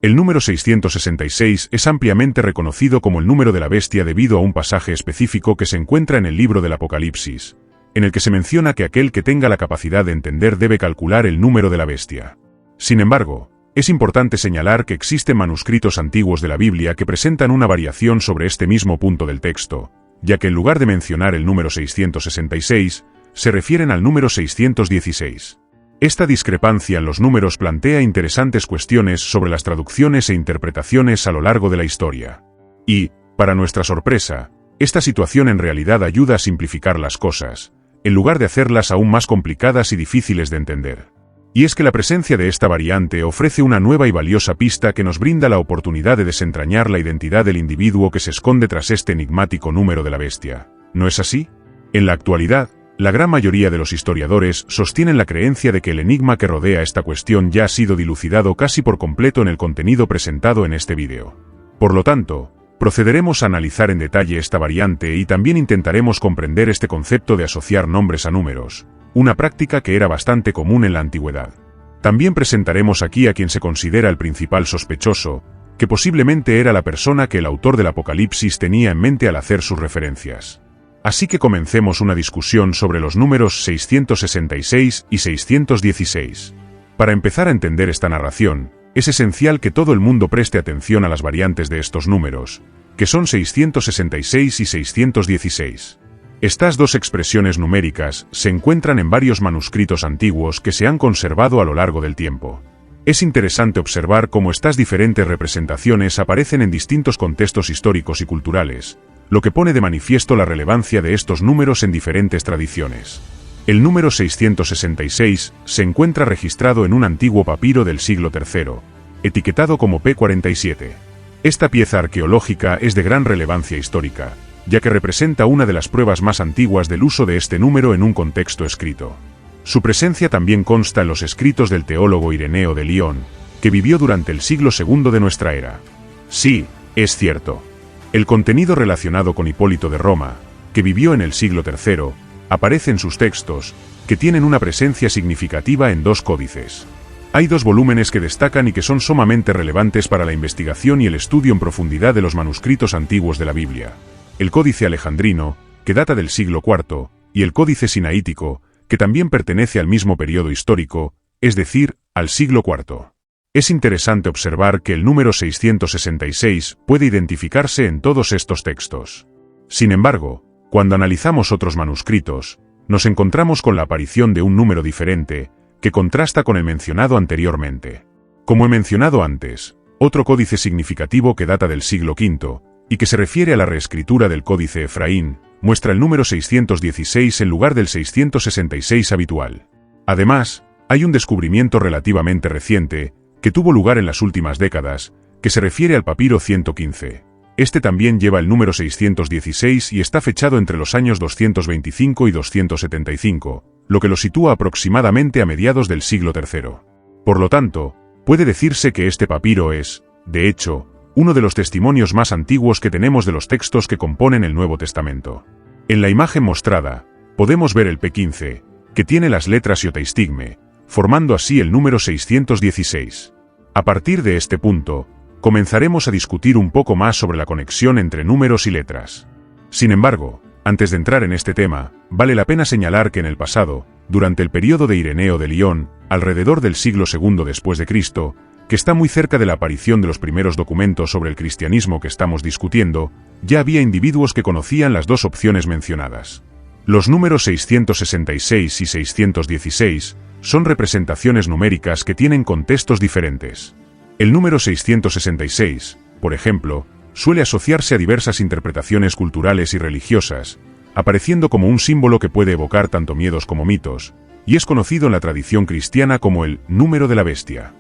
El número 666 es ampliamente reconocido como el número de la bestia debido a un pasaje específico que se encuentra en el libro del Apocalipsis, en el que se menciona que aquel que tenga la capacidad de entender debe calcular el número de la bestia. Sin embargo, es importante señalar que existen manuscritos antiguos de la Biblia que presentan una variación sobre este mismo punto del texto, ya que en lugar de mencionar el número 666, se refieren al número 616. Esta discrepancia en los números plantea interesantes cuestiones sobre las traducciones e interpretaciones a lo largo de la historia. Y, para nuestra sorpresa, esta situación en realidad ayuda a simplificar las cosas, en lugar de hacerlas aún más complicadas y difíciles de entender. Y es que la presencia de esta variante ofrece una nueva y valiosa pista que nos brinda la oportunidad de desentrañar la identidad del individuo que se esconde tras este enigmático número de la bestia. ¿No es así? En la actualidad, la gran mayoría de los historiadores sostienen la creencia de que el enigma que rodea esta cuestión ya ha sido dilucidado casi por completo en el contenido presentado en este vídeo. Por lo tanto, procederemos a analizar en detalle esta variante y también intentaremos comprender este concepto de asociar nombres a números, una práctica que era bastante común en la antigüedad. También presentaremos aquí a quien se considera el principal sospechoso, que posiblemente era la persona que el autor del Apocalipsis tenía en mente al hacer sus referencias. Así que comencemos una discusión sobre los números 666 y 616. Para empezar a entender esta narración, es esencial que todo el mundo preste atención a las variantes de estos números, que son 666 y 616. Estas dos expresiones numéricas se encuentran en varios manuscritos antiguos que se han conservado a lo largo del tiempo. Es interesante observar cómo estas diferentes representaciones aparecen en distintos contextos históricos y culturales, lo que pone de manifiesto la relevancia de estos números en diferentes tradiciones. El número 666 se encuentra registrado en un antiguo papiro del siglo III, etiquetado como P47. Esta pieza arqueológica es de gran relevancia histórica, ya que representa una de las pruebas más antiguas del uso de este número en un contexto escrito. Su presencia también consta en los escritos del teólogo Ireneo de León, que vivió durante el siglo II de nuestra era. Sí, es cierto. El contenido relacionado con Hipólito de Roma, que vivió en el siglo III, aparece en sus textos, que tienen una presencia significativa en dos códices. Hay dos volúmenes que destacan y que son sumamente relevantes para la investigación y el estudio en profundidad de los manuscritos antiguos de la Biblia: el Códice Alejandrino, que data del siglo IV, y el Códice Sinaítico, que también pertenece al mismo periodo histórico, es decir, al siglo IV. Es interesante observar que el número 666 puede identificarse en todos estos textos. Sin embargo, cuando analizamos otros manuscritos, nos encontramos con la aparición de un número diferente, que contrasta con el mencionado anteriormente. Como he mencionado antes, otro códice significativo que data del siglo V, y que se refiere a la reescritura del Códice Efraín, muestra el número 616 en lugar del 666 habitual. Además, hay un descubrimiento relativamente reciente, que tuvo lugar en las últimas décadas, que se refiere al papiro 115. Este también lleva el número 616 y está fechado entre los años 225 y 275, lo que lo sitúa aproximadamente a mediados del siglo III. Por lo tanto, puede decirse que este papiro es, de hecho, uno de los testimonios más antiguos que tenemos de los textos que componen el Nuevo Testamento. En la imagen mostrada, podemos ver el P15, que tiene las letras iotaistigme, formando así el número 616. A partir de este punto, comenzaremos a discutir un poco más sobre la conexión entre números y letras. Sin embargo, antes de entrar en este tema, vale la pena señalar que en el pasado, durante el período de Ireneo de León, alrededor del siglo II después de Cristo, que está muy cerca de la aparición de los primeros documentos sobre el cristianismo que estamos discutiendo, ya había individuos que conocían las dos opciones mencionadas. Los números 666 y 616 son representaciones numéricas que tienen contextos diferentes. El número 666, por ejemplo, suele asociarse a diversas interpretaciones culturales y religiosas, apareciendo como un símbolo que puede evocar tanto miedos como mitos, y es conocido en la tradición cristiana como el número de la bestia.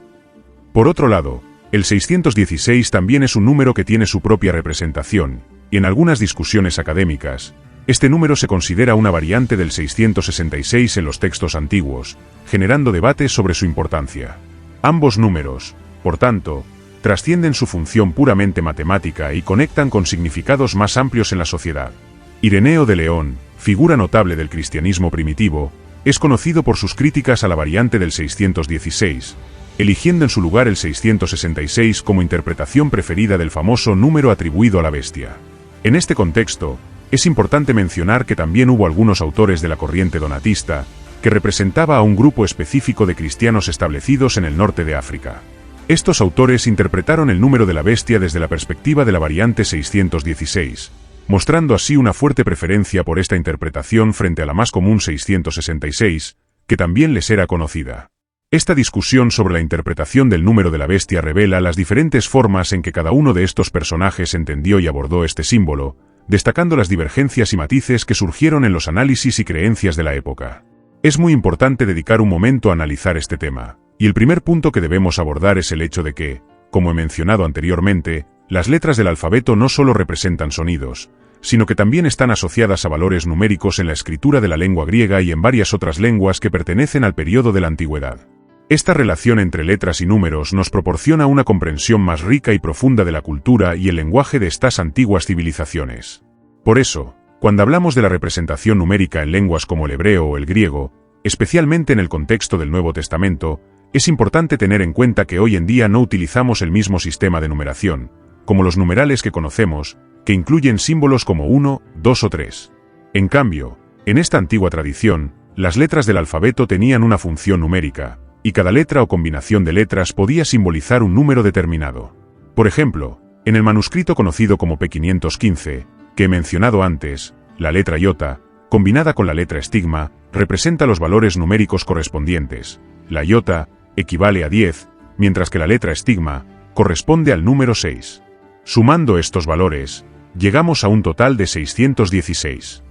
Por otro lado, el 616 también es un número que tiene su propia representación, y en algunas discusiones académicas, este número se considera una variante del 666 en los textos antiguos, generando debates sobre su importancia. Ambos números, por tanto, trascienden su función puramente matemática y conectan con significados más amplios en la sociedad. Ireneo de León, figura notable del cristianismo primitivo, es conocido por sus críticas a la variante del 616, eligiendo en su lugar el 666 como interpretación preferida del famoso número atribuido a la bestia. En este contexto, es importante mencionar que también hubo algunos autores de la corriente donatista, que representaba a un grupo específico de cristianos establecidos en el norte de África. Estos autores interpretaron el número de la bestia desde la perspectiva de la variante 616, mostrando así una fuerte preferencia por esta interpretación frente a la más común 666, que también les era conocida. Esta discusión sobre la interpretación del número de la bestia revela las diferentes formas en que cada uno de estos personajes entendió y abordó este símbolo, destacando las divergencias y matices que surgieron en los análisis y creencias de la época. Es muy importante dedicar un momento a analizar este tema, y el primer punto que debemos abordar es el hecho de que, como he mencionado anteriormente, las letras del alfabeto no solo representan sonidos, sino que también están asociadas a valores numéricos en la escritura de la lengua griega y en varias otras lenguas que pertenecen al periodo de la antigüedad. Esta relación entre letras y números nos proporciona una comprensión más rica y profunda de la cultura y el lenguaje de estas antiguas civilizaciones. Por eso, cuando hablamos de la representación numérica en lenguas como el hebreo o el griego, especialmente en el contexto del Nuevo Testamento, es importante tener en cuenta que hoy en día no utilizamos el mismo sistema de numeración, como los numerales que conocemos, que incluyen símbolos como 1, 2 o 3. En cambio, en esta antigua tradición, las letras del alfabeto tenían una función numérica, y cada letra o combinación de letras podía simbolizar un número determinado. Por ejemplo, en el manuscrito conocido como P515, que he mencionado antes, la letra iota, combinada con la letra estigma, representa los valores numéricos correspondientes. La iota equivale a 10, mientras que la letra estigma corresponde al número 6. Sumando estos valores, llegamos a un total de 616.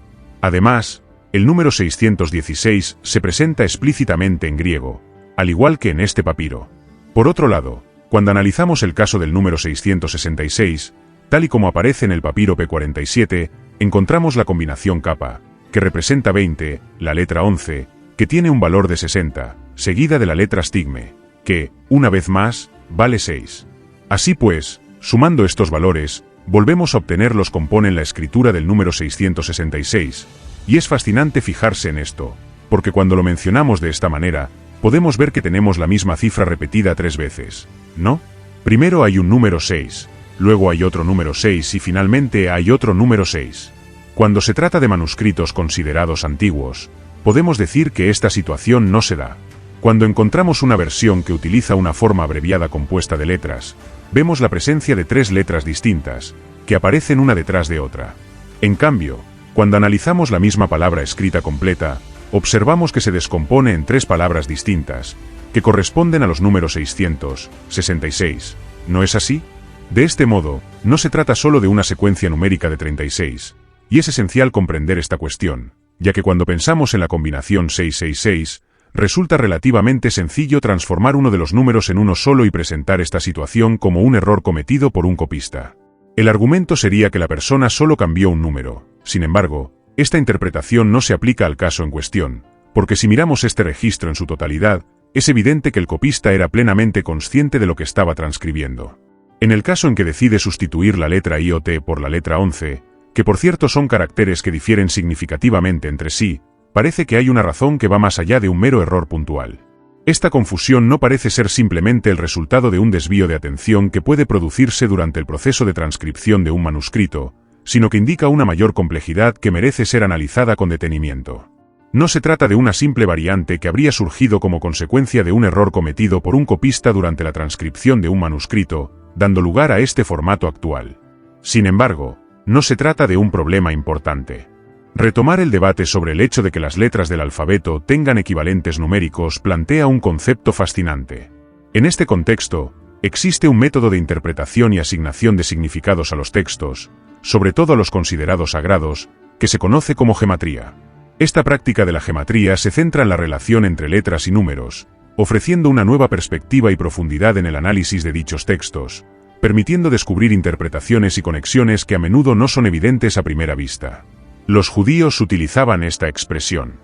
Además, el número 616 se presenta explícitamente en griego, al igual que en este papiro. Por otro lado, cuando analizamos el caso del número 666, tal y como aparece en el papiro P47, encontramos la combinación kappa, que representa 20, la letra 11, que tiene un valor de 60, seguida de la letra stigme, que, una vez más, vale 6. Así pues, sumando estos valores, volvemos a obtener los que componen la escritura del número 666, y es fascinante fijarse en esto, porque cuando lo mencionamos de esta manera, podemos ver que tenemos la misma cifra repetida 3 veces, ¿no? Primero hay un número 6, luego hay otro número 6 y finalmente hay otro número 6. Cuando se trata de manuscritos considerados antiguos, podemos decir que esta situación no se da. Cuando encontramos una versión que utiliza una forma abreviada compuesta de letras, vemos la presencia de 3 letras distintas, que aparecen una detrás de otra. En cambio, cuando analizamos la misma palabra escrita completa, observamos que se descompone en 3 palabras distintas, que corresponden a los números 666. ¿No es así? De este modo, no se trata solo de una secuencia numérica de 36, y es esencial comprender esta cuestión, ya que cuando pensamos en la combinación 666, resulta relativamente sencillo transformar uno de los números en uno solo y presentar esta situación como un error cometido por un copista. El argumento sería que la persona solo cambió un número. Sin embargo, esta interpretación no se aplica al caso en cuestión, porque si miramos este registro en su totalidad, es evidente que el copista era plenamente consciente de lo que estaba transcribiendo. En el caso en que decide sustituir la letra I o T por la letra 11, que por cierto son caracteres que difieren significativamente entre sí, parece que hay una razón que va más allá de un mero error puntual. Esta confusión no parece ser simplemente el resultado de un desvío de atención que puede producirse durante el proceso de transcripción de un manuscrito, sino que indica una mayor complejidad que merece ser analizada con detenimiento. No se trata de una simple variante que habría surgido como consecuencia de un error cometido por un copista durante la transcripción de un manuscrito, dando lugar a este formato actual. Sin embargo, no se trata de un problema importante. Retomar el debate sobre el hecho de que las letras del alfabeto tengan equivalentes numéricos plantea un concepto fascinante. En este contexto, existe un método de interpretación y asignación de significados a los textos, sobre todo a los considerados sagrados, que se conoce como gematría. Esta práctica de la gematría se centra en la relación entre letras y números, ofreciendo una nueva perspectiva y profundidad en el análisis de dichos textos, permitiendo descubrir interpretaciones y conexiones que a menudo no son evidentes a primera vista. Los judíos utilizaban esta expresión.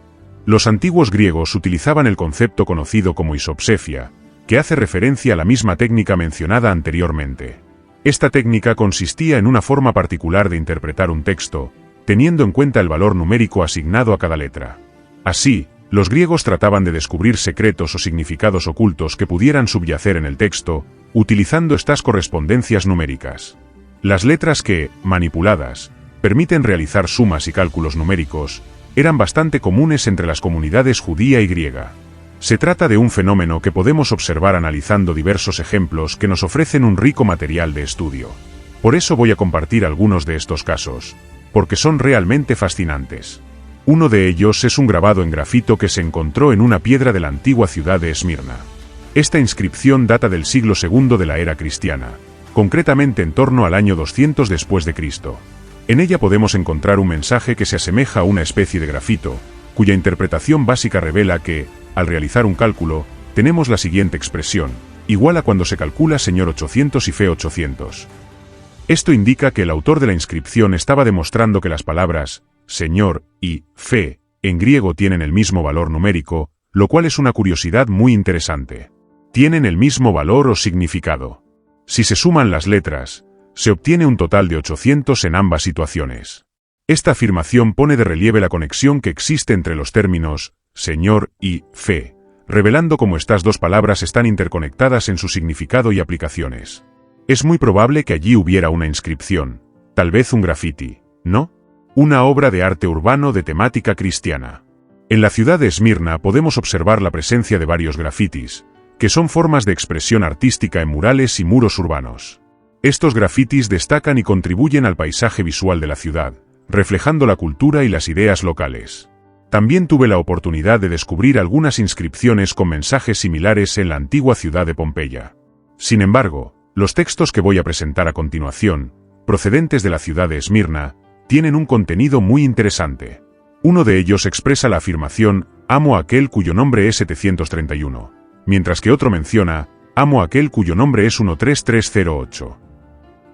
Los antiguos griegos utilizaban el concepto conocido como isopsefia, que hace referencia a la misma técnica mencionada anteriormente. Esta técnica consistía en una forma particular de interpretar un texto, teniendo en cuenta el valor numérico asignado a cada letra. Así, Los griegos trataban de descubrir secretos o significados ocultos que pudieran subyacer en el texto, utilizando estas correspondencias numéricas. Las letras que, manipuladas, permiten realizar sumas y cálculos numéricos, eran bastante comunes entre las comunidades judía y griega. Se trata de un fenómeno que podemos observar analizando diversos ejemplos que nos ofrecen un rico material de estudio. Por eso voy a compartir algunos de estos casos, porque son realmente fascinantes. Uno de ellos es un grabado en grafito que se encontró en una piedra de la antigua ciudad de Esmirna. Esta inscripción data del siglo II de la era cristiana, concretamente en torno al año 200 después de Cristo. En ella podemos encontrar un mensaje que se asemeja a una especie de grafito, cuya interpretación básica revela que, al realizar un cálculo, tenemos la siguiente expresión, igual a cuando se calcula señor 800 y fe 800. Esto indica que el autor de la inscripción estaba demostrando que las palabras señor y fe en griego tienen el mismo valor numérico, lo cual es una curiosidad muy interesante. Tienen el mismo valor o significado. Si se suman las letras, se obtiene un total de 800 en ambas situaciones. Esta afirmación pone de relieve la conexión que existe entre los términos señor y fe, revelando cómo estas dos palabras están interconectadas en su significado y aplicaciones. Es muy probable que allí hubiera una inscripción, tal vez un grafiti, ¿no? Una obra de arte urbano de temática cristiana. En la ciudad de Esmirna podemos observar la presencia de varios grafitis, que son formas de expresión artística en murales y muros urbanos. Estos grafitis destacan y contribuyen al paisaje visual de la ciudad, reflejando la cultura y las ideas locales. También tuve la oportunidad de descubrir algunas inscripciones con mensajes similares en la antigua ciudad de Pompeya. Sin embargo, los textos que voy a presentar a continuación, procedentes de la ciudad de Esmirna, tienen un contenido muy interesante. Uno de ellos expresa la afirmación, amo a aquel cuyo nombre es 731, mientras que otro menciona, amo a aquel cuyo nombre es 13308.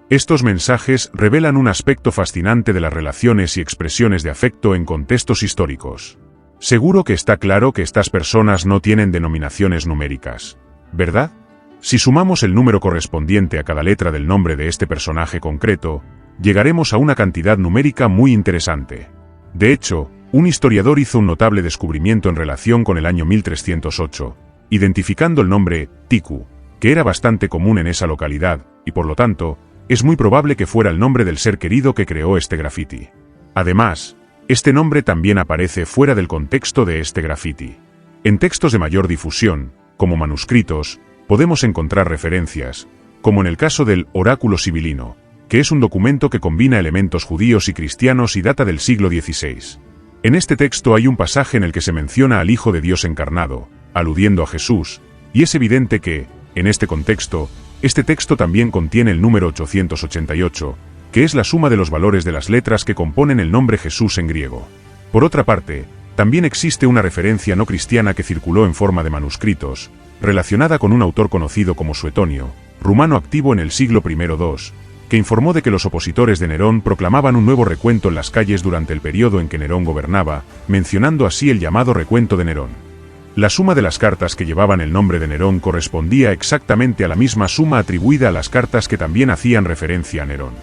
Estos mensajes revelan un aspecto fascinante de las relaciones y expresiones de afecto en contextos históricos. Seguro que está claro que estas personas no tienen denominaciones numéricas, ¿verdad? Si sumamos el número correspondiente a cada letra del nombre de este personaje concreto, llegaremos a una cantidad numérica muy interesante. De hecho, un historiador hizo un notable descubrimiento en relación con el año 1308, identificando el nombre Tiku, que era bastante común en esa localidad, y por lo tanto, es muy probable que fuera el nombre del ser querido que creó este grafiti. Además, este nombre también aparece fuera del contexto de este grafiti. En textos de mayor difusión, como manuscritos, podemos encontrar referencias, como en el caso del Oráculo Sibilino, que es un documento que combina elementos judíos y cristianos y data del siglo XVI. En este texto hay un pasaje en el que se menciona al Hijo de Dios encarnado, aludiendo a Jesús, y es evidente que, en este contexto, este texto también contiene el número 888, que es la suma de los valores de las letras que componen el nombre Jesús en griego. Por otra parte, también existe una referencia no cristiana que circuló en forma de manuscritos, relacionada con un autor conocido como Suetonio, rumano activo en el siglo I-II, que informó de que los opositores de Nerón proclamaban un nuevo recuento en las calles durante el periodo en que Nerón gobernaba, mencionando así el llamado recuento de Nerón. La suma de las cartas que llevaban el nombre de Nerón correspondía exactamente a la misma suma atribuida a las cartas que también hacían referencia a Nerón.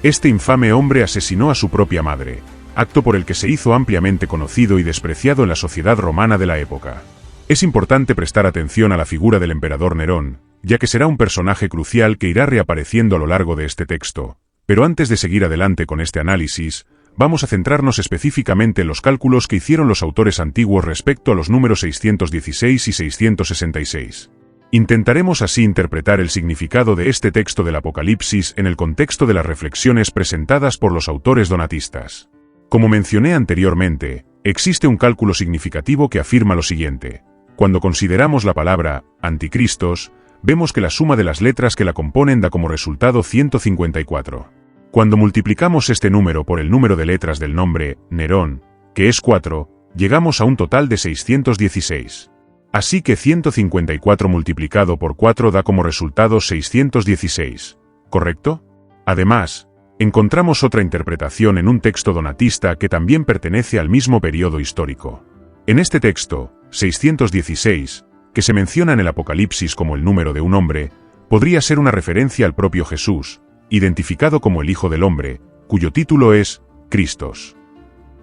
Este infame hombre asesinó a su propia madre, acto por el que se hizo ampliamente conocido y despreciado en la sociedad romana de la época. Es importante prestar atención a la figura del emperador Nerón, ya que será un personaje crucial que irá reapareciendo a lo largo de este texto. Pero antes de seguir adelante con este análisis, vamos a centrarnos específicamente en los cálculos que hicieron los autores antiguos respecto a los números 616 y 666. Intentaremos así interpretar el significado de este texto del Apocalipsis en el contexto de las reflexiones presentadas por los autores donatistas. Como mencioné anteriormente, existe un cálculo significativo que afirma lo siguiente. Cuando consideramos la palabra anticristos, vemos que la suma de las letras que la componen da como resultado 154. Cuando multiplicamos este número por el número de letras del nombre Nerón, que es 4, llegamos a un total de 616. Así que 154 multiplicado por 4 da como resultado 616, ¿correcto? Además, encontramos otra interpretación en un texto donatista que también pertenece al mismo periodo histórico. En este texto, 616, que se menciona en el Apocalipsis como el número de un hombre, podría ser una referencia al propio Jesús, identificado como el Hijo del Hombre, cuyo título es Cristos.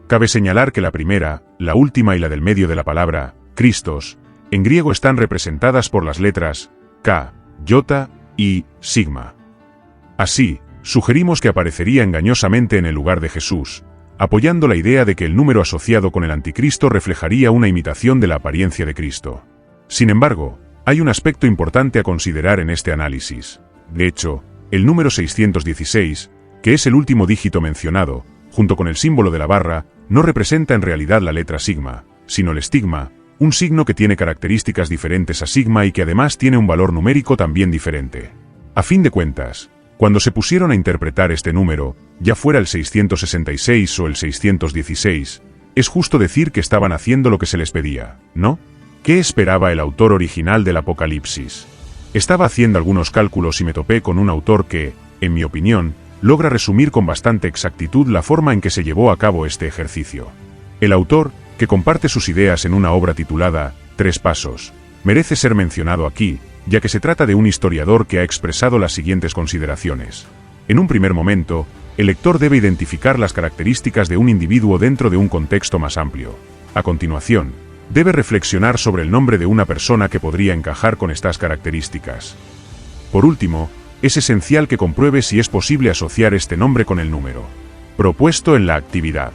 Cabe señalar que la primera, la última y la del medio de la palabra, Christos, en griego están representadas por las letras K, Iota y sigma. Así, sugerimos que aparecería engañosamente en el lugar de Jesús, apoyando la idea de que el número asociado con el anticristo reflejaría una imitación de la apariencia de Cristo. Sin embargo, hay un aspecto importante a considerar en este análisis. De hecho, el número 616, que es el último dígito mencionado, junto con el símbolo de la barra, no representa en realidad la letra sigma, sino el estigma, un signo que tiene características diferentes a sigma y que además tiene un valor numérico también diferente. A fin de cuentas, cuando se pusieron a interpretar este número, ya fuera el 666 o el 616, es justo decir que estaban haciendo lo que se les pedía, ¿no? ¿Qué esperaba el autor original del Apocalipsis? Estaba haciendo algunos cálculos y me topé con un autor que, en mi opinión, logra resumir con bastante exactitud la forma en que se llevó a cabo este ejercicio. El autor, que comparte sus ideas en una obra titulada Tres Pasos, merece ser mencionado aquí, ya que se trata de un historiador que ha expresado las siguientes consideraciones. En un primer momento, el lector debe identificar las características de un individuo dentro de un contexto más amplio. A continuación, debe reflexionar sobre el nombre de una persona que podría encajar con estas características. Por último, es esencial que compruebe si es posible asociar este nombre con el número propuesto en la actividad.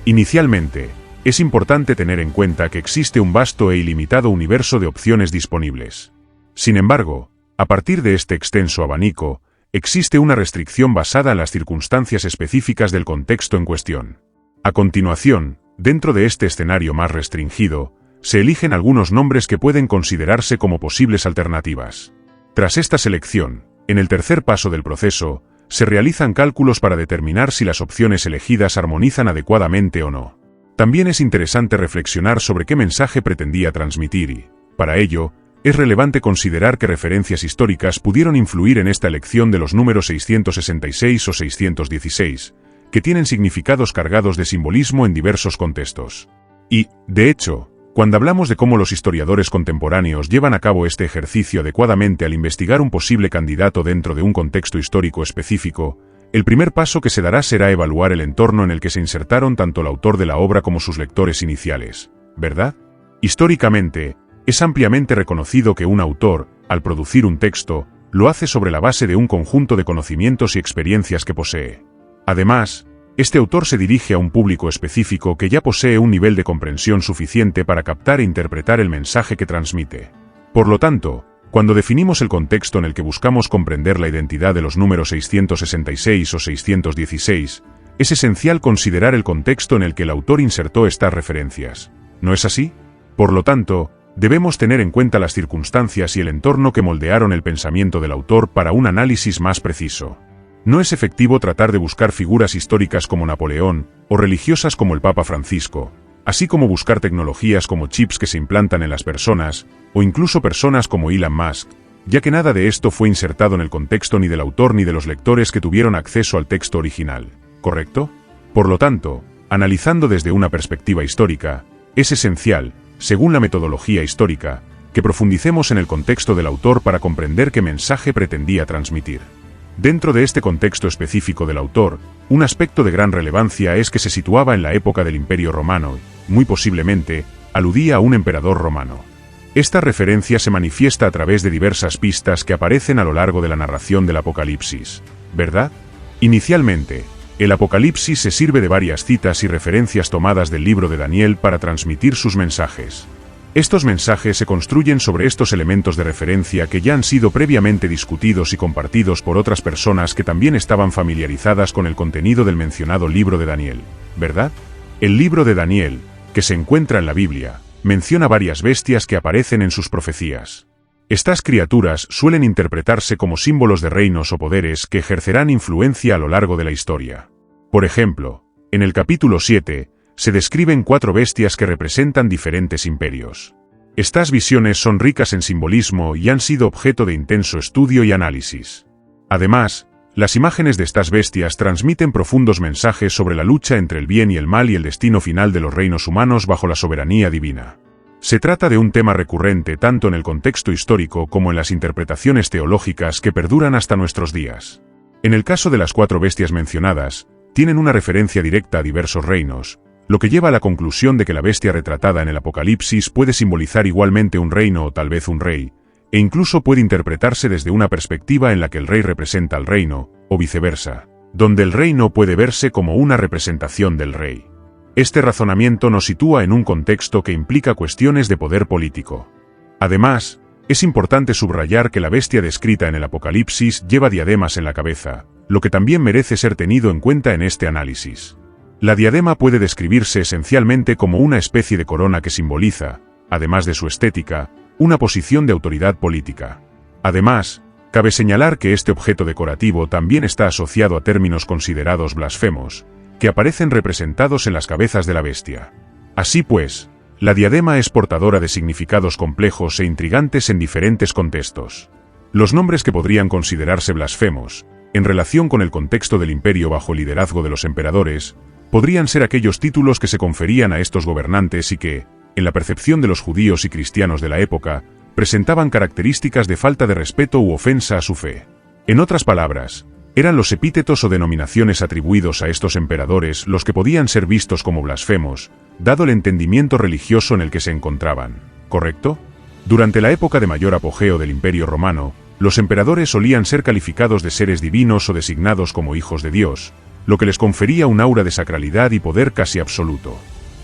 Inicialmente, es importante tener en cuenta que existe un vasto e ilimitado universo de opciones disponibles. Sin embargo, a partir de este extenso abanico, existe una restricción basada en las circunstancias específicas del contexto en cuestión. A continuación, dentro de este escenario más restringido, se eligen algunos nombres que pueden considerarse como posibles alternativas. Tras esta selección, en el tercer paso del proceso, se realizan cálculos para determinar si las opciones elegidas armonizan adecuadamente o no. También es interesante reflexionar sobre qué mensaje pretendía transmitir y, para ello, es relevante considerar que referencias históricas pudieron influir en esta elección de los números 666 o 616, que tienen significados cargados de simbolismo en diversos contextos. Y, de hecho, cuando hablamos de cómo los historiadores contemporáneos llevan a cabo este ejercicio adecuadamente al investigar un posible candidato dentro de un contexto histórico específico, el primer paso que se dará será evaluar el entorno en el que se insertaron tanto el autor de la obra como sus lectores iniciales, ¿verdad? Históricamente, es ampliamente reconocido que un autor, al producir un texto, lo hace sobre la base de un conjunto de conocimientos y experiencias que posee. Además, este autor se dirige a un público específico que ya posee un nivel de comprensión suficiente para captar e interpretar el mensaje que transmite. Por lo tanto, cuando definimos el contexto en el que buscamos comprender la identidad de los números 666 o 616, es esencial considerar el contexto en el que el autor insertó estas referencias. ¿No es así? Por lo tanto, debemos tener en cuenta las circunstancias y el entorno que moldearon el pensamiento del autor para un análisis más preciso. No es efectivo tratar de buscar figuras históricas como Napoleón, o religiosas como el Papa Francisco, así como buscar tecnologías como chips que se implantan en las personas, o incluso personas como Elon Musk, ya que nada de esto fue insertado en el contexto ni del autor ni de los lectores que tuvieron acceso al texto original, ¿correcto? Por lo tanto, analizando desde una perspectiva histórica, es esencial, según la metodología histórica, que profundicemos en el contexto del autor para comprender qué mensaje pretendía transmitir. Dentro de este contexto específico del autor, un aspecto de gran relevancia es que se situaba en la época del Imperio Romano y, muy posiblemente, aludía a un emperador romano. Esta referencia se manifiesta a través de diversas pistas que aparecen a lo largo de la narración del Apocalipsis, ¿verdad? Inicialmente, el Apocalipsis se sirve de varias citas y referencias tomadas del libro de Daniel para transmitir sus mensajes. Estos mensajes se construyen sobre estos elementos de referencia que ya han sido previamente discutidos y compartidos por otras personas que también estaban familiarizadas con el contenido del mencionado libro de Daniel, ¿verdad? El libro de Daniel, que se encuentra en la Biblia, menciona varias bestias que aparecen en sus profecías. Estas criaturas suelen interpretarse como símbolos de reinos o poderes que ejercerán influencia a lo largo de la historia. Por ejemplo, en el capítulo 7, se describen 4 bestias que representan diferentes imperios. Estas visiones son ricas en simbolismo y han sido objeto de intenso estudio y análisis. Además, las imágenes de estas bestias transmiten profundos mensajes sobre la lucha entre el bien y el mal y el destino final de los reinos humanos bajo la soberanía divina. Se trata de un tema recurrente tanto en el contexto histórico como en las interpretaciones teológicas que perduran hasta nuestros días. En el caso de las 4 bestias mencionadas, tienen una referencia directa a diversos reinos, lo que lleva a la conclusión de que la bestia retratada en el Apocalipsis puede simbolizar igualmente un reino o tal vez un rey, e incluso puede interpretarse desde una perspectiva en la que el rey representa al reino, o viceversa, donde el reino puede verse como una representación del rey. Este razonamiento nos sitúa en un contexto que implica cuestiones de poder político. Además, es importante subrayar que la bestia descrita en el Apocalipsis lleva diademas en la cabeza, lo que también merece ser tenido en cuenta en este análisis. La diadema puede describirse esencialmente como una especie de corona que simboliza, además de su estética, una posición de autoridad política. Además, cabe señalar que este objeto decorativo también está asociado a términos considerados blasfemos, que aparecen representados en las cabezas de la bestia. Así pues, la diadema es portadora de significados complejos e intrigantes en diferentes contextos. Los nombres que podrían considerarse blasfemos, en relación con el contexto del imperio bajo el liderazgo de los emperadores, podrían ser aquellos títulos que se conferían a estos gobernantes y que, en la percepción de los judíos y cristianos de la época, presentaban características de falta de respeto u ofensa a su fe. En otras palabras, eran los epítetos o denominaciones atribuidos a estos emperadores los que podían ser vistos como blasfemos, dado el entendimiento religioso en el que se encontraban, ¿correcto? Durante la época de mayor apogeo del Imperio Romano, los emperadores solían ser calificados de seres divinos o designados como hijos de Dios, lo que les confería un aura de sacralidad y poder casi absoluto.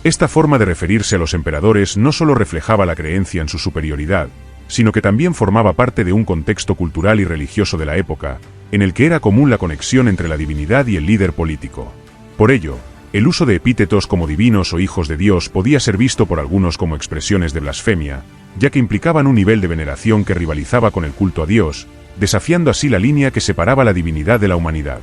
Esta forma de referirse a los emperadores no solo reflejaba la creencia en su superioridad, sino que también formaba parte de un contexto cultural y religioso de la época, en el que era común la conexión entre la divinidad y el líder político. Por ello, el uso de epítetos como divinos o hijos de Dios podía ser visto por algunos como expresiones de blasfemia, ya que implicaban un nivel de veneración que rivalizaba con el culto a Dios, desafiando así la línea que separaba la divinidad de la humanidad.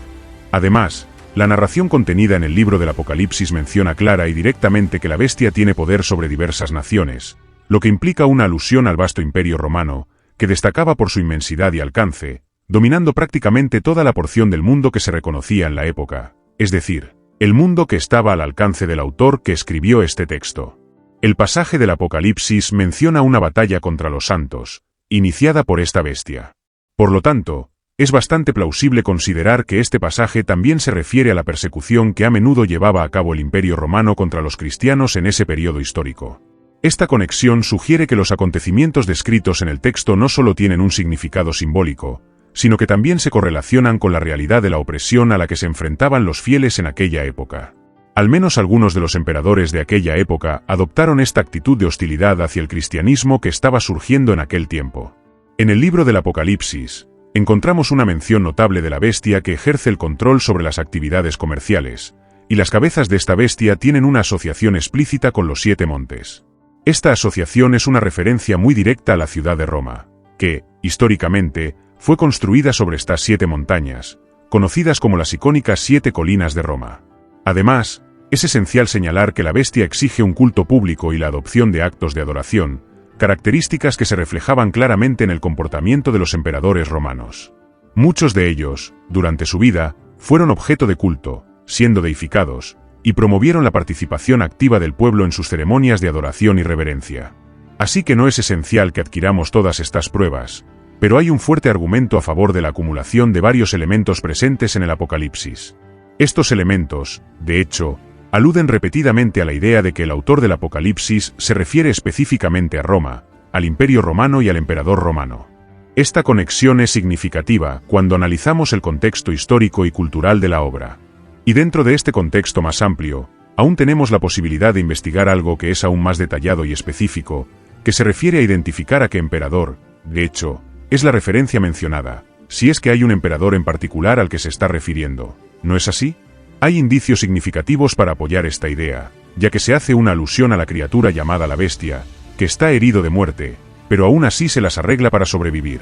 Además, la narración contenida en el libro del Apocalipsis menciona clara y directamente que la bestia tiene poder sobre diversas naciones, lo que implica una alusión al vasto imperio romano, que destacaba por su inmensidad y alcance, dominando prácticamente toda la porción del mundo que se reconocía en la época, es decir, el mundo que estaba al alcance del autor que escribió este texto. El pasaje del Apocalipsis menciona una batalla contra los santos, iniciada por esta bestia. Por lo tanto, es bastante plausible considerar que este pasaje también se refiere a la persecución que a menudo llevaba a cabo el Imperio Romano contra los cristianos en ese periodo histórico. Esta conexión sugiere que los acontecimientos descritos en el texto no solo tienen un significado simbólico, sino que también se correlacionan con la realidad de la opresión a la que se enfrentaban los fieles en aquella época. Al menos algunos de los emperadores de aquella época adoptaron esta actitud de hostilidad hacia el cristianismo que estaba surgiendo en aquel tiempo. En el libro del Apocalipsis, encontramos una mención notable de la bestia que ejerce el control sobre las actividades comerciales, y las cabezas de esta bestia tienen una asociación explícita con los 7 montes. Esta asociación es una referencia muy directa a la ciudad de Roma, que, históricamente, fue construida sobre estas 7 montañas, conocidas como las icónicas 7 colinas de Roma. Además, es esencial señalar que la bestia exige un culto público y la adopción de actos de adoración, características que se reflejaban claramente en el comportamiento de los emperadores romanos. Muchos de ellos, durante su vida, fueron objeto de culto, siendo deificados, y promovieron la participación activa del pueblo en sus ceremonias de adoración y reverencia. Así que no es esencial que adquiramos todas estas pruebas, pero hay un fuerte argumento a favor de la acumulación de varios elementos presentes en el Apocalipsis. Estos elementos, de hecho, aluden repetidamente a la idea de que el autor del Apocalipsis se refiere específicamente a Roma, al Imperio Romano y al emperador romano. Esta conexión es significativa cuando analizamos el contexto histórico y cultural de la obra. Y dentro de este contexto más amplio, aún tenemos la posibilidad de investigar algo que es aún más detallado y específico, que se refiere a identificar a qué emperador, de hecho, es la referencia mencionada, si es que hay un emperador en particular al que se está refiriendo. ¿No es así? Hay indicios significativos para apoyar esta idea, ya que se hace una alusión a la criatura llamada la bestia, que está herido de muerte, pero aún así se las arregla para sobrevivir.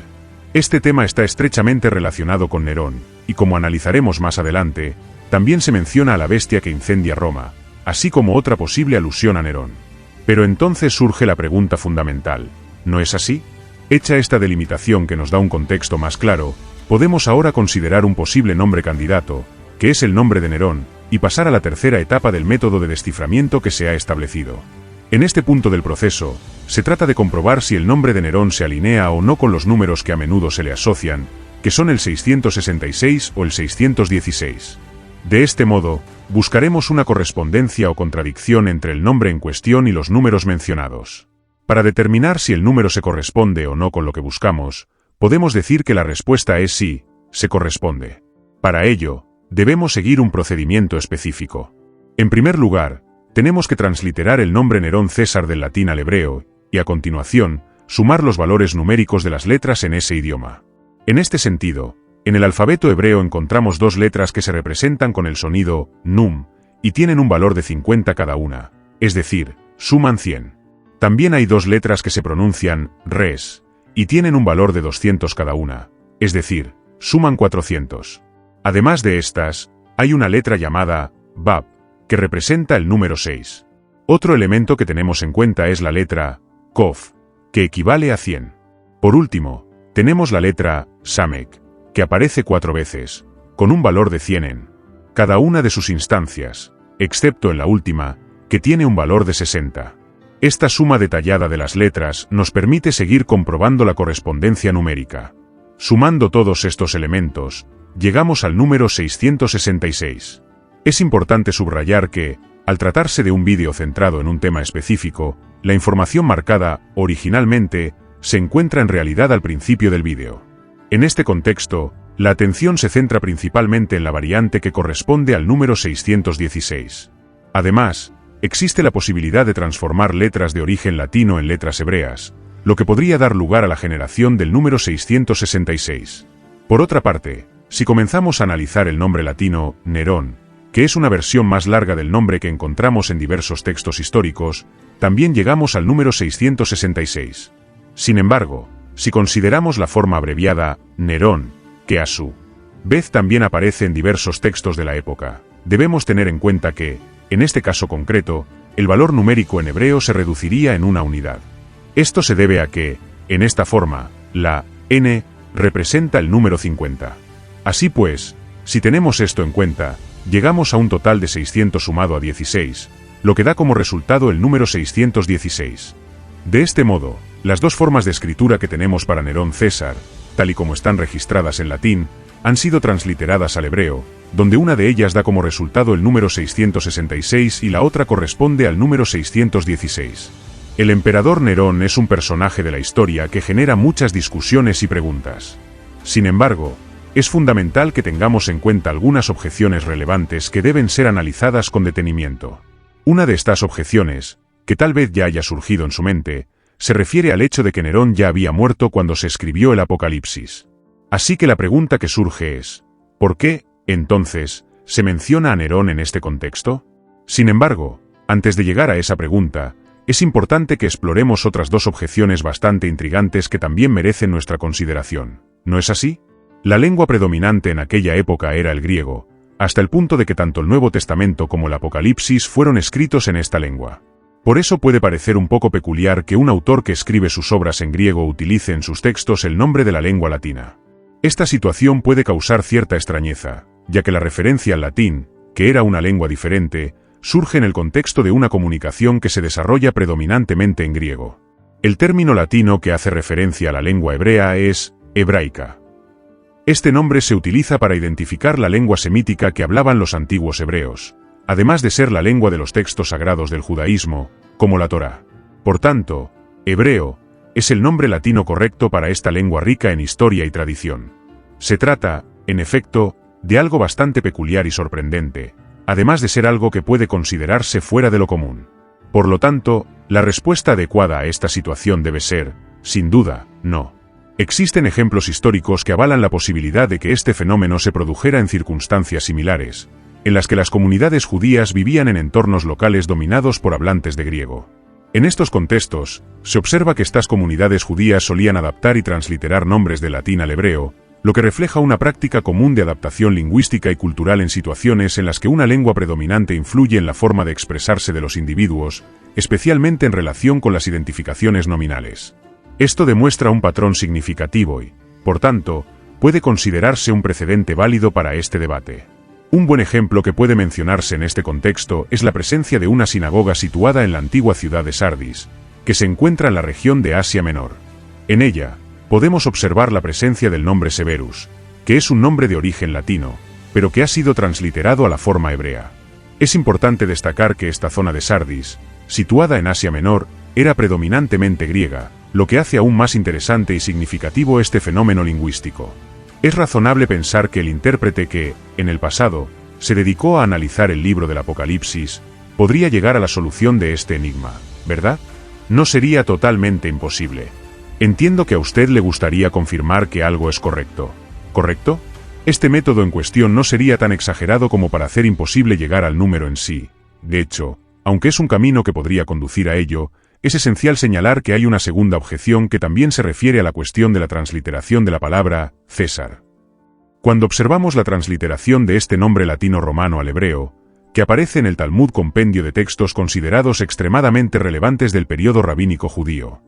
Este tema está estrechamente relacionado con Nerón, y como analizaremos más adelante, también se menciona a la bestia que incendia Roma, así como otra posible alusión a Nerón. Pero entonces surge la pregunta fundamental, ¿no es así? Hecha esta delimitación que nos da un contexto más claro, podemos ahora considerar un posible nombre candidato, que es el nombre de Nerón, y pasar a la tercera etapa del método de desciframiento que se ha establecido. En este punto del proceso, se trata de comprobar si el nombre de Nerón se alinea o no con los números que a menudo se le asocian, que son el 666 o el 616. De este modo, buscaremos una correspondencia o contradicción entre el nombre en cuestión y los números mencionados. Para determinar si el número se corresponde o no con lo que buscamos, podemos decir que la respuesta es sí, se corresponde. Para ello, debemos seguir un procedimiento específico. En primer lugar, tenemos que transliterar el nombre Nerón César del latín al hebreo, y a continuación, sumar los valores numéricos de las letras en ese idioma. En este sentido, en el alfabeto hebreo encontramos dos letras que se representan con el sonido num, y tienen un valor de 50 cada una, es decir, suman 100. También hay dos letras que se pronuncian res, y tienen un valor de 200 cada una, es decir, suman 400. Además de estas, hay una letra llamada bab, que representa el número 6. Otro elemento que tenemos en cuenta es la letra kof, que equivale a 100. Por último, tenemos la letra samek, que aparece 4 veces, con un valor de 100 en cada una de sus instancias, excepto en la última, que tiene un valor de 60. Esta suma detallada de las letras nos permite seguir comprobando la correspondencia numérica. Sumando todos estos elementos, llegamos al número 666. Es importante subrayar que, al tratarse de un vídeo centrado en un tema específico, la información marcada, originalmente, se encuentra en realidad al principio del vídeo. En este contexto, la atención se centra principalmente en la variante que corresponde al número 616. Además, existe la posibilidad de transformar letras de origen latino en letras hebreas, lo que podría dar lugar a la generación del número 666. Por otra parte, si comenzamos a analizar el nombre latino, Nerón, que es una versión más larga del nombre que encontramos en diversos textos históricos, también llegamos al número 666. Sin embargo, si consideramos la forma abreviada, Nerón, que a su vez también aparece en diversos textos de la época, debemos tener en cuenta que, en este caso concreto, el valor numérico en hebreo se reduciría en una unidad. Esto se debe a que, en esta forma, la n representa el número 50. Así pues, si tenemos esto en cuenta, llegamos a un total de 600 sumado a 16, lo que da como resultado el número 616. De este modo, las dos formas de escritura que tenemos para Nerón César, tal y como están registradas en latín, han sido transliteradas al hebreo, donde una de ellas da como resultado el número 666 y la otra corresponde al número 616. El emperador Nerón es un personaje de la historia que genera muchas discusiones y preguntas. Sin embargo, es fundamental que tengamos en cuenta algunas objeciones relevantes que deben ser analizadas con detenimiento. Una de estas objeciones, que tal vez ya haya surgido en su mente, se refiere al hecho de que Nerón ya había muerto cuando se escribió el Apocalipsis. Así que la pregunta que surge es, ¿por qué, entonces, se menciona a Nerón en este contexto? Sin embargo, antes de llegar a esa pregunta, es importante que exploremos otras dos objeciones bastante intrigantes que también merecen nuestra consideración. ¿No es así? La lengua predominante en aquella época era el griego, hasta el punto de que tanto el Nuevo Testamento como el Apocalipsis fueron escritos en esta lengua. Por eso puede parecer un poco peculiar que un autor que escribe sus obras en griego utilice en sus textos el nombre de la lengua latina. Esta situación puede causar cierta extrañeza, ya que la referencia al latín, que era una lengua diferente, surge en el contexto de una comunicación que se desarrolla predominantemente en griego. El término latino que hace referencia a la lengua hebrea es hebraica. Este nombre se utiliza para identificar la lengua semítica que hablaban los antiguos hebreos, además de ser la lengua de los textos sagrados del judaísmo, como la Torá. Por tanto, hebreo es el nombre latino correcto para esta lengua rica en historia y tradición. Se trata, en efecto, de algo bastante peculiar y sorprendente, además de ser algo que puede considerarse fuera de lo común. Por lo tanto, la respuesta adecuada a esta situación debe ser, sin duda, no. Existen ejemplos históricos que avalan la posibilidad de que este fenómeno se produjera en circunstancias similares, en las que las comunidades judías vivían en entornos locales dominados por hablantes de griego. En estos contextos, se observa que estas comunidades judías solían adaptar y transliterar nombres de latín al hebreo, lo que refleja una práctica común de adaptación lingüística y cultural en situaciones en las que una lengua predominante influye en la forma de expresarse de los individuos, especialmente en relación con las identificaciones nominales. Esto demuestra un patrón significativo y, por tanto, puede considerarse un precedente válido para este debate. Un buen ejemplo que puede mencionarse en este contexto es la presencia de una sinagoga situada en la antigua ciudad de Sardis, que se encuentra en la región de Asia Menor. En ella, podemos observar la presencia del nombre Severus, que es un nombre de origen latino, pero que ha sido transliterado a la forma hebrea. Es importante destacar que esta zona de Sardis, situada en Asia Menor, era predominantemente griega, lo que hace aún más interesante y significativo este fenómeno lingüístico. Es razonable pensar que el intérprete que, en el pasado, se dedicó a analizar el libro del Apocalipsis, podría llegar a la solución de este enigma, ¿verdad? No sería totalmente imposible. Entiendo que a usted le gustaría confirmar que algo es correcto. ¿Correcto? Este método en cuestión no sería tan exagerado como para hacer imposible llegar al número en sí. De hecho, aunque es un camino que podría conducir a ello, es esencial señalar que hay una segunda objeción que también se refiere a la cuestión de la transliteración de la palabra César. Cuando observamos la transliteración de este nombre latino-romano al hebreo, que aparece en el Talmud, compendio de textos considerados extremadamente relevantes del período rabínico judío,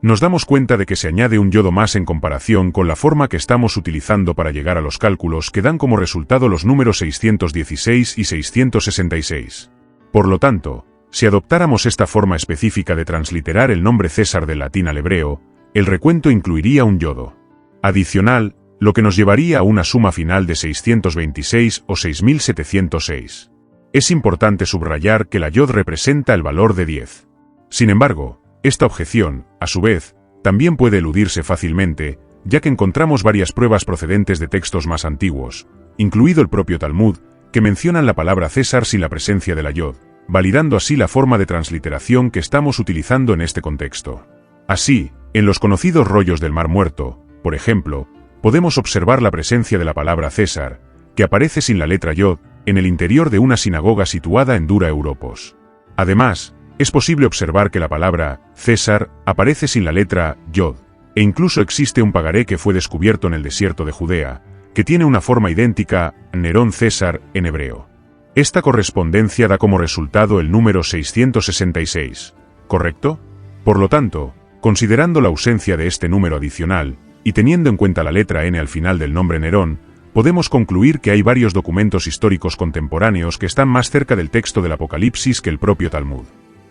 nos damos cuenta de que se añade un yodo más en comparación con la forma que estamos utilizando para llegar a los cálculos que dan como resultado los números 616 y 666. Por lo tanto, si adoptáramos esta forma específica de transliterar el nombre César del latín al hebreo, el recuento incluiría un yodo adicional, lo que nos llevaría a una suma final de 626 o 6706. Es importante subrayar que la yod representa el valor de 10. Sin embargo, esta objeción, a su vez, también puede eludirse fácilmente, ya que encontramos varias pruebas procedentes de textos más antiguos, incluido el propio Talmud, que mencionan la palabra César sin la presencia de la yod, validando así la forma de transliteración que estamos utilizando en este contexto. Así, en los conocidos rollos del Mar Muerto, por ejemplo, podemos observar la presencia de la palabra César, que aparece sin la letra yod, en el interior de una sinagoga situada en Dura Europos. Además, es posible observar que la palabra César aparece sin la letra yod, e incluso existe un pagaré que fue descubierto en el desierto de Judea, que tiene una forma idéntica, Nerón César, en hebreo. Esta correspondencia da como resultado el número 666, ¿correcto? Por lo tanto, considerando la ausencia de este número adicional, y teniendo en cuenta la letra N al final del nombre Nerón, podemos concluir que hay varios documentos históricos contemporáneos que están más cerca del texto del Apocalipsis que el propio Talmud.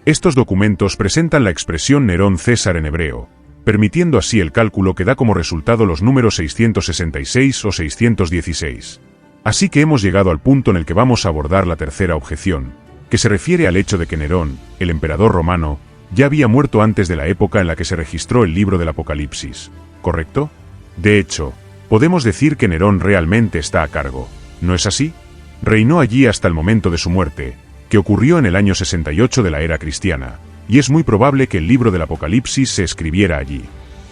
Estos documentos presentan la expresión Nerón César en hebreo, permitiendo así el cálculo que da como resultado los números 666 o 616. Así que hemos llegado al punto en el que vamos a abordar la tercera objeción, que se refiere al hecho de que Nerón, el emperador romano, ya había muerto antes de la época en la que se registró el libro del Apocalipsis, ¿correcto? De hecho, podemos decir que Nerón realmente está a cargo, ¿no es así? Reinó allí hasta el momento de su muerte, que ocurrió en el año 68 de la era cristiana, y es muy probable que el libro del Apocalipsis se escribiera allí.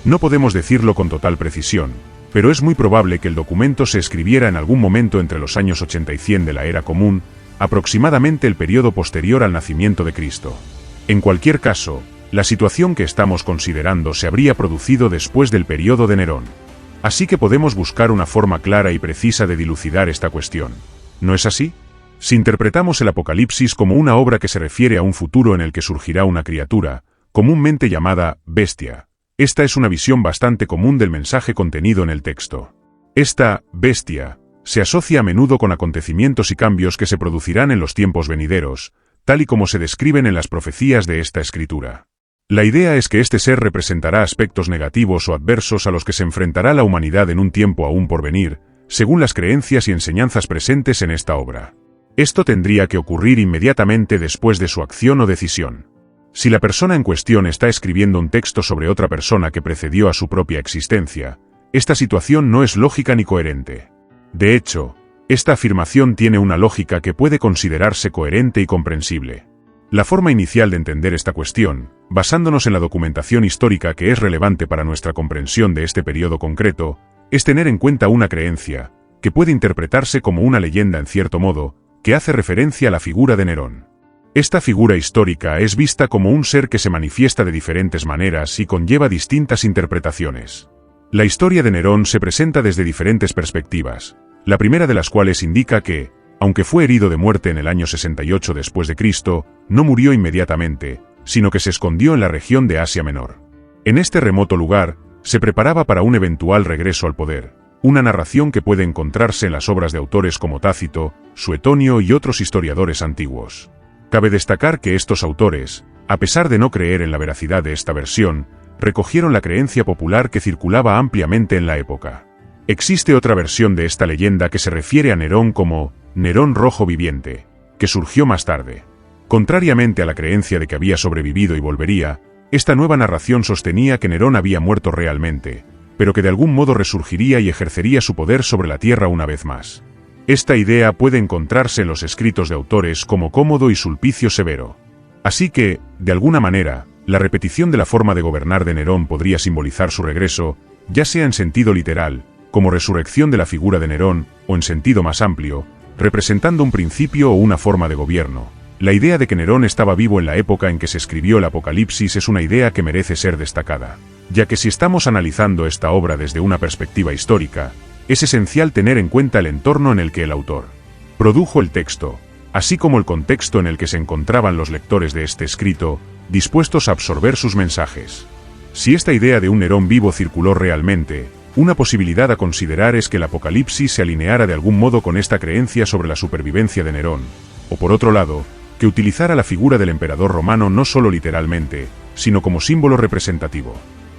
No podemos decirlo con total precisión, pero es muy probable que el documento se escribiera en algún momento entre los años 80 y 100 de la era común, aproximadamente el periodo posterior al nacimiento de Cristo. En cualquier caso, la situación que estamos considerando se habría producido después del periodo de Nerón. Así que podemos buscar una forma clara y precisa de dilucidar esta cuestión. ¿No es así? Si interpretamos el Apocalipsis como una obra que se refiere a un futuro en el que surgirá una criatura, comúnmente llamada bestia, esta es una visión bastante común del mensaje contenido en el texto. Esta bestia se asocia a menudo con acontecimientos y cambios que se producirán en los tiempos venideros, tal y como se describen en las profecías de esta escritura. La idea es que este ser representará aspectos negativos o adversos a los que se enfrentará la humanidad en un tiempo aún por venir, según las creencias y enseñanzas presentes en esta obra. Esto tendría que ocurrir inmediatamente después de su acción o decisión. Si la persona en cuestión está escribiendo un texto sobre otra persona que precedió a su propia existencia, esta situación no es lógica ni coherente. De hecho, esta afirmación tiene una lógica que puede considerarse coherente y comprensible. La forma inicial de entender esta cuestión, basándonos en la documentación histórica que es relevante para nuestra comprensión de este periodo concreto, es tener en cuenta una creencia, que puede interpretarse como una leyenda en cierto modo, que hace referencia a la figura de Nerón. Esta figura histórica es vista como un ser que se manifiesta de diferentes maneras y conlleva distintas interpretaciones. La historia de Nerón se presenta desde diferentes perspectivas, la primera de las cuales indica que, aunque fue herido de muerte en el año 68 después de Cristo, no murió inmediatamente, sino que se escondió en la región de Asia Menor. En este remoto lugar, se preparaba para un eventual regreso al poder, una narración que puede encontrarse en las obras de autores como Tácito, Suetonio y otros historiadores antiguos. Cabe destacar que estos autores, a pesar de no creer en la veracidad de esta versión, recogieron la creencia popular que circulaba ampliamente en la época. Existe otra versión de esta leyenda que se refiere a Nerón como Nerón rojo viviente, que surgió más tarde. Contrariamente a la creencia de que había sobrevivido y volvería, esta nueva narración sostenía que Nerón había muerto realmente, pero que de algún modo resurgiría y ejercería su poder sobre la tierra una vez más. Esta idea puede encontrarse en los escritos de autores como Cómodo y Sulpicio Severo. Así que, de alguna manera, la repetición de la forma de gobernar de Nerón podría simbolizar su regreso, ya sea en sentido literal, como resurrección de la figura de Nerón, o en sentido más amplio, representando un principio o una forma de gobierno. La idea de que Nerón estaba vivo en la época en que se escribió el Apocalipsis es una idea que merece ser destacada, ya que si estamos analizando esta obra desde una perspectiva histórica, es esencial tener en cuenta el entorno en el que el autor produjo el texto, así como el contexto en el que se encontraban los lectores de este escrito, dispuestos a absorber sus mensajes. Si esta idea de un Nerón vivo circuló realmente, una posibilidad a considerar es que el Apocalipsis se alineara de algún modo con esta creencia sobre la supervivencia de Nerón, o por otro lado, que utilizara la figura del emperador romano no solo literalmente, sino como símbolo representativo.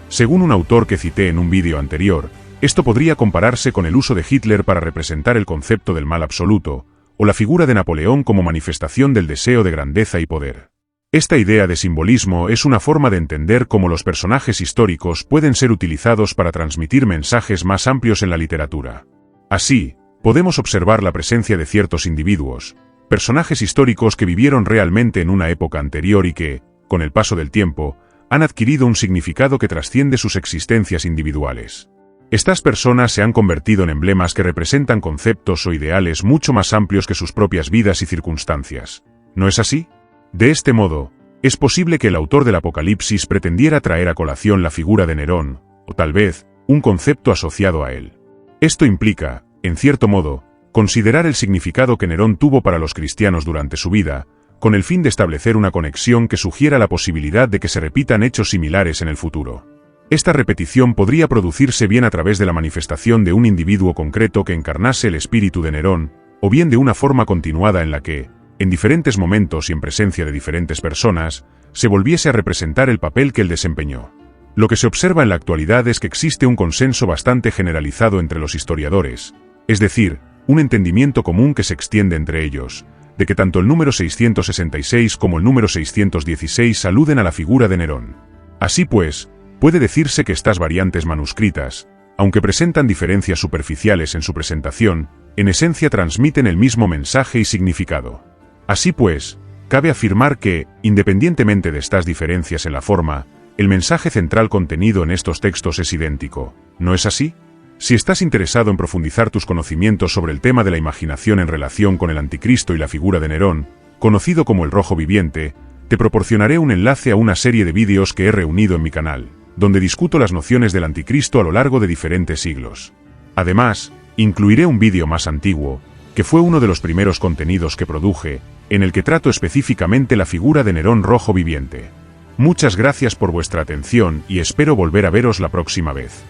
Según un autor que cité en un vídeo anterior, esto podría compararse con el uso de Hitler para representar el concepto del mal absoluto, o la figura de Napoleón como manifestación del deseo de grandeza y poder. Esta idea de simbolismo es una forma de entender cómo los personajes históricos pueden ser utilizados para transmitir mensajes más amplios en la literatura. Así, podemos observar la presencia de ciertos individuos, personajes históricos que vivieron realmente en una época anterior y que, con el paso del tiempo, han adquirido un significado que trasciende sus existencias individuales. Estas personas se han convertido en emblemas que representan conceptos o ideales mucho más amplios que sus propias vidas y circunstancias. ¿No es así? De este modo, es posible que el autor del Apocalipsis pretendiera traer a colación la figura de Nerón, o tal vez, un concepto asociado a él. Esto implica, en cierto modo, considerar el significado que Nerón tuvo para los cristianos durante su vida, con el fin de establecer una conexión que sugiera la posibilidad de que se repitan hechos similares en el futuro. Esta repetición podría producirse bien a través de la manifestación de un individuo concreto que encarnase el espíritu de Nerón, o bien de una forma continuada en la que, en diferentes momentos y en presencia de diferentes personas, se volviese a representar el papel que él desempeñó. Lo que se observa en la actualidad es que existe un consenso bastante generalizado entre los historiadores, es decir, un entendimiento común que se extiende entre ellos, de que tanto el número 666 como el número 616 aluden a la figura de Nerón. Así pues, puede decirse que estas variantes manuscritas, aunque presentan diferencias superficiales en su presentación, en esencia transmiten el mismo mensaje y significado. Así pues, cabe afirmar que, independientemente de estas diferencias en la forma, el mensaje central contenido en estos textos es idéntico, ¿no es así? Si estás interesado en profundizar tus conocimientos sobre el tema de la imaginación en relación con el anticristo y la figura de Nerón, conocido como el rojo viviente, te proporcionaré un enlace a una serie de vídeos que he reunido en mi canal, donde discuto las nociones del anticristo a lo largo de diferentes siglos. Además, incluiré un vídeo más antiguo, que fue uno de los primeros contenidos que produje, en el que trato específicamente la figura de Nerón rojo viviente. Muchas gracias por vuestra atención y espero volver a veros la próxima vez.